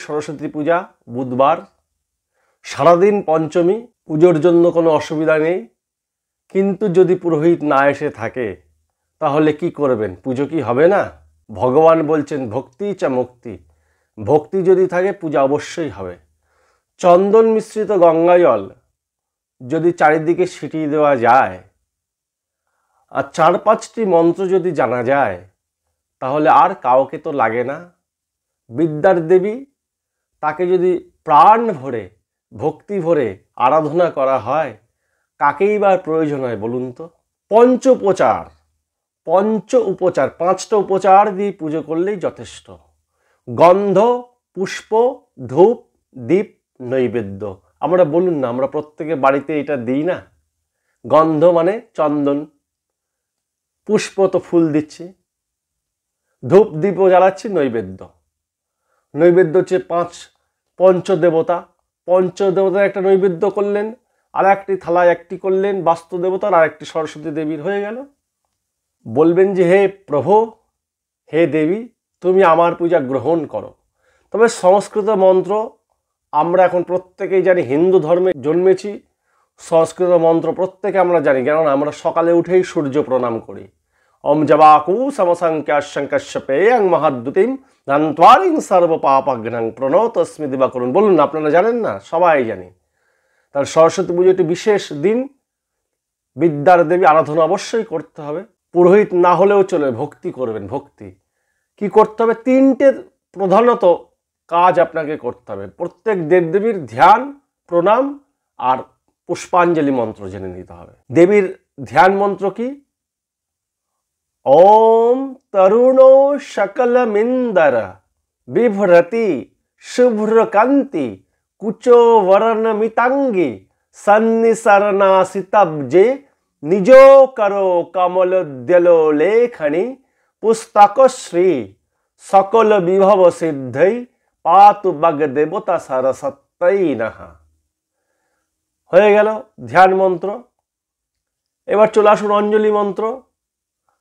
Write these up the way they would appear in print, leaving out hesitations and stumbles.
সরস্বতী পূজা বুধবার, সারাদিন পঞ্চমী, পুজোর জন্য কোনো অসুবিধা নেই। কিন্তু যদি পুরোহিত না এসে থাকে তাহলে কি করবেন? পুজো কি হবে না? ভগবান বলছেন ভক্তি চা মুক্তি, ভক্তি যদি থাকে পূজা অবশ্যই হবে। চন্দন মিশ্রিত গঙ্গা জল যদি চারিদিকে ছিটিয়ে দেওয়া যায় আর 4-5টি মন্ত্র যদি জানা যায় তাহলে আর কাউকে তো লাগে না। বিদ্যার দেবী, তাকে যদি প্রাণ ভরে ভক্তি ভরে আরাধনা করা হয় কাকেই বা প্রয়োজন হয় বলুন তো? পঞ্চ উপচার 5টা উপচার দিয়ে পুজো করলেই যথেষ্ট। গন্ধ, পুষ্প, ধূপ, দীপ, নৈবেদ্য। আমরা বলুন না, আমরা প্রত্যেকে বাড়িতে এটা দিই না? গন্ধ মানে চন্দন, পুষ্প তো ফুল দিচ্ছি, ধূপ দীপও জ্বালাচ্ছি, নৈবেদ্য। নৈবেদ্য হচ্ছে 5 পঞ্চদেবতা, পঞ্চদেবতার একটা নৈবেদ্য করলেন, আর একটি থালায় একটি করলেন বাস্তুদেবতার, আর একটি সরস্বতী দেবীর, হয়ে গেল। বলবেন যে হে প্রভু, হে দেবী, তুমি আমার পূজা গ্রহণ করো। তবে সংস্কৃত মন্ত্র আমরা এখন প্রত্যেকেই জানি, হিন্দু ধর্মে জন্মেছি, সংস্কৃত মন্ত্র প্রত্যেকে আমরা জানি, কারণ আমরা সকালে উঠেই সূর্য প্রণাম করি। ওম জবাকু সমসংখ্যাশঙ্কশ্যপেয়ং মহাদ্যুতিম ধান্ত্বারিং সর্বপাপঘ্নং প্রণতস্মি দিবাকরুণ। বলুন না, আপনারা জানেন না? সবাই জানি। তার সরস্বতী পুজো একটি বিশেষ দিন, বিদ্যার দেবী আরাধনা অবশ্যই করতে হবে। পুরোহিত না হলেও চলে, ভক্তি করবেন। ভক্তি কি করতে হবে? 3টে প্রধানত কাজ আপনাকে করতে হবে। প্রত্যেক দেবদেবীর ধ্যান, প্রণাম আর পুষ্পাঞ্জলি মন্ত্র জেনে নিতে হবে। দেবীর ধ্যান মন্ত্র কি? ওম তরুণো সকলমিন্দর বিভ্রতি শুভ্রকান্তি কুচো বর্ণমিতাঙ্গী সন্নিসরণাসিতব্জে নিজো করো কমলোদ্যলো লেখনি পুস্তকশ্রী সকল বিভব সিদ্ধৈ পাতু বাগদেবতা সরস্বত্যৈ নঃ। হয়ে গেল ধ্যান মন্ত্র। এবার চলে আসুন অঞ্জলি মন্ত্র।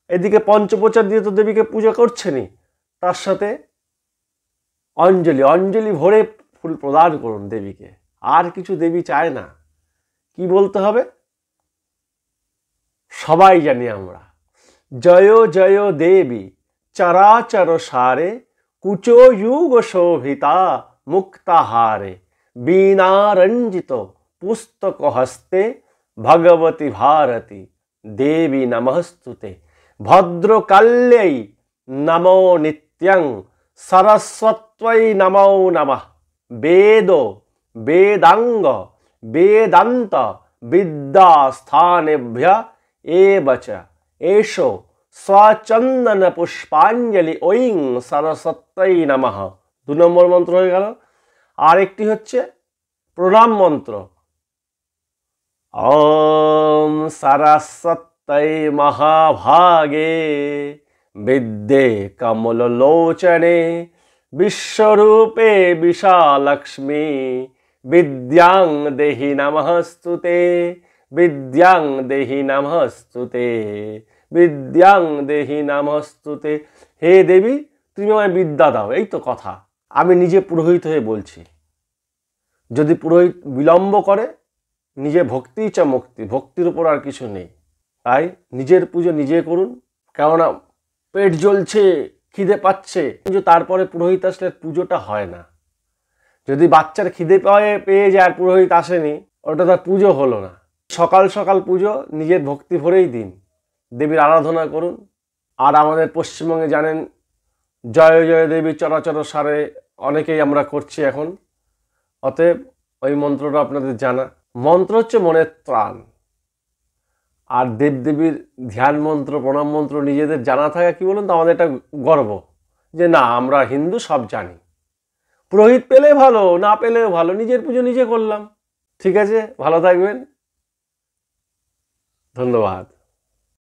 এদিকে পঞ্চোপচার দিয়ে তো দেবীকে পূজা করছেনই, তার সাথে অঞ্জলি ভরে ফুল প্রদান করুন দেবীকে। আর কিছু দেবী চায় না। কি বলতে হবে? সবাই জানি আমরা, জয় জয় দেবী চরাচর সারে কুচো যুগ শোভিতা মুক্তাহারে বীণারঞ্জিত পুস্তক হস্তে ভগবতী ভারতী দেবী নমস্তুতে ভদ্রকাল্যৈ নমো নিত্যং সরস্বত্যৈ নমো নমঃ বেদ বেদাঙ্গ বেদান্ত বিদ্যাস্থানেভ্য এব চ এষো স্বচন্দন পুষ্পাঞ্জলি ঐং সরস্বত্যৈ নমঃ। 2 নম্বর মন্ত্র হয়ে গেল। আর একটি হচ্ছে প্রণাম মন্ত্র। ওম সরস্বত্যৈ মহাভাগে বিদ্যে কমললোচনে বিশ্বরূপে বিশালক্ষ্মী বিদ্যাং দেহি নমস্তুতে বিদ্যাং দেহি নমস্তুতে বিদ্যাং দেহি নমস্তুতে। হে দেবী, তুমি আমায় বিদ্যা দাও। এই তো কথা। আমি নিজে পুরোহিত হয়ে বলছি, যদি পুরোহিত বিলম্ব করে, নিজে ভক্তি চা মুক্তি, ভক্তির উপর আর কিছু নেই। তাই নিজের পুজো নিজে করুন। কেননা পেট জ্বলছে, খিদে পাচ্ছে, কিন্তু তারপরে পুরোহিত আসলে পুজোটা হয় না। যদি বাচ্চার খিদে পেয়ে যায় আর পুরোহিত আসেনি, ওটা তার পুজো হলো না। সকাল সকাল পুজো নিজের ভক্তি ভরেই দিন, দেবীর আরাধনা করুন। আর আমাদের পশ্চিমবঙ্গে জানেন জয় জয় দেবী চরাচর সারে অনেকেই আমরা করছি এখন। অতএব ওই মন্ত্রটা আপনাদের জানা। মন্ত্র হচ্ছে মনের ত্রাণ। আর দেবদেবীর ধ্যান মন্ত্র, প্রণাম মন্ত্র নিজেদের জানা থাকা কি বলুন তো, আমাদের একটা গর্ব যে না, আমরা হিন্দু, সব জানি। পুরোহিত পেলে ভালো, না পেলেও ভালো, নিজের পুজো নিজে করলাম। ঠিক আছে, ভালো থাকবেন। ধন্যবাদ।